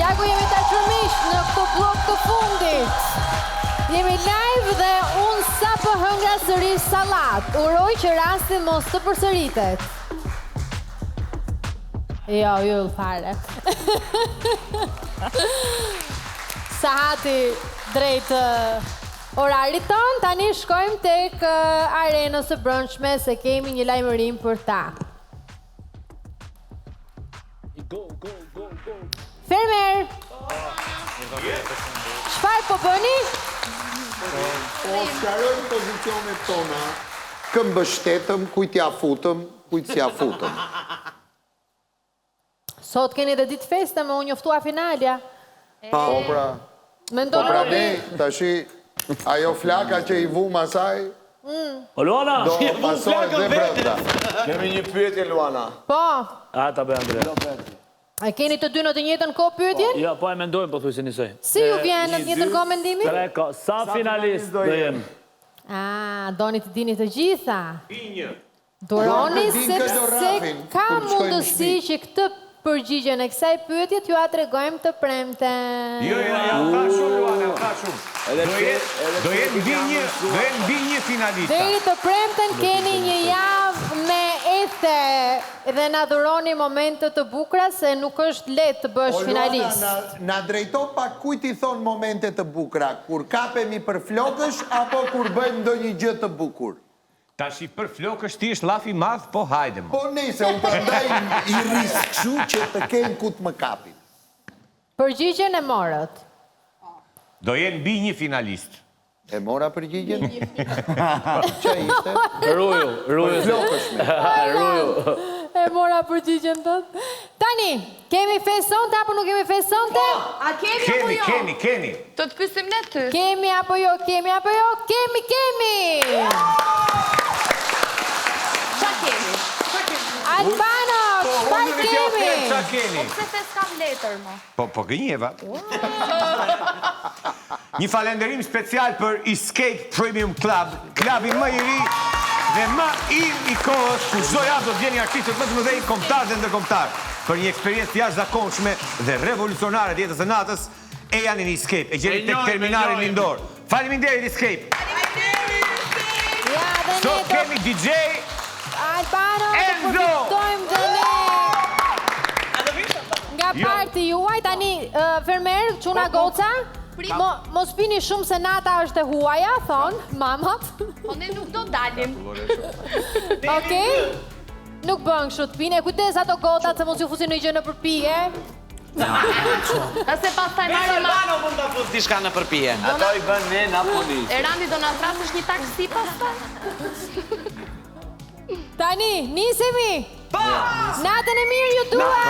Ja ku jemi të qërmish në këto blok të fundit. Jemi live dhe unë sa për hëngra sërish salat. Uroj që rastin mos të përsëritet. Jo, jull fare. Sahati drejt orarit ton, tani shkojmë tek arenës së brendshme se kemi një lajmërim për ta. Fermer! Çfarë po bëni? Po sqarojmë pozicionet tona, kë mbështetëm, kujt ja futëm, kujt s'ja futëm. Sot keni dhe ditë festa me u njoftua finalja. Po pra, Mendoj ne, tashi, ajo flaka që i vum asaj, Luana! do pasohet dhe brenda. Kemi një pyetje, Luana. Po, A, ta bëj Andre. a keni të dy në të njëjtën kohë pyetjen? Ja, po e mendojmë, po thuj se njësoj. Si ju vjen në të njëjtën kohë mendimi? Sa finalist do jem? Doni të dini të gjitha. Duroni Duan të dinë këtë sepse rafin, ka kur të shkojnë në mundësi që këtë përgjigjen e kësaj pyetje t'ju a tregojmë të premten. Jo, ka shumë, Luana, ka shumë. Do jenë mbi një finalista. Deri të premten keni një javë me ethe dhe na dhuroni momente të bukura se nuk është lehtë të bësh finalist. Na drejto pak kujt i thon momente të bukura, kur kapemi për flokësh apo kur bëjmë ndonjë gjë të bukur. Tashi për flokësh ti është llaf i madh, po hajde më. Po nese, unë prandaj i riskëshu që të kenë ku të më kapin. Përgjigjen e morët. Do jenë mbi një finalist. E mora përgjigjen? Që ishte? Ruju. Flokësh me. E mora përgjigjen tëtë. Tani, kemi fesonte apo nuk kemi fesonte? A kemi apo jo? Keni. Të të pysim ne ty. Kemi apo jo, kemi apo jo? Kemi! Qa kemi? Albano, çfarë kemi? Qa keni? Po pse se s'kam letër, mo? Po gënjeva. Një falenderim special për Escape Premium Club, klubin më i ri dhe më i kohës, ku çdo javë do të vjen artistët më të mëdhenj, kombëtar dhe ndërkombëtar, për një eksperiencë jashtëzakonshme dhe revolucionare të jetës së natës. E janë në Escape, e gjeni tek terminali Lindor. Faleminderit Escape. Ja, dhe Sot kemi DJ Albano, të Enzo! përfitojmë dhe ne nga parti juaj, tani fermer, çuna goca, mos pini shumë se nata është e huaja, thonë mamat. Po ne nuk do dalim. Okej? Nuk bën kështu të pine, kujdes ato gotat se mos ju fusin në gjë në përpije. Ka se pas taj Albano mund të fut diçka në përpije. Ato i bën ne Napoli. Erandi do na thrasësh një taksi pas taj? Tani, nisemi! Natën e mirë ju dua!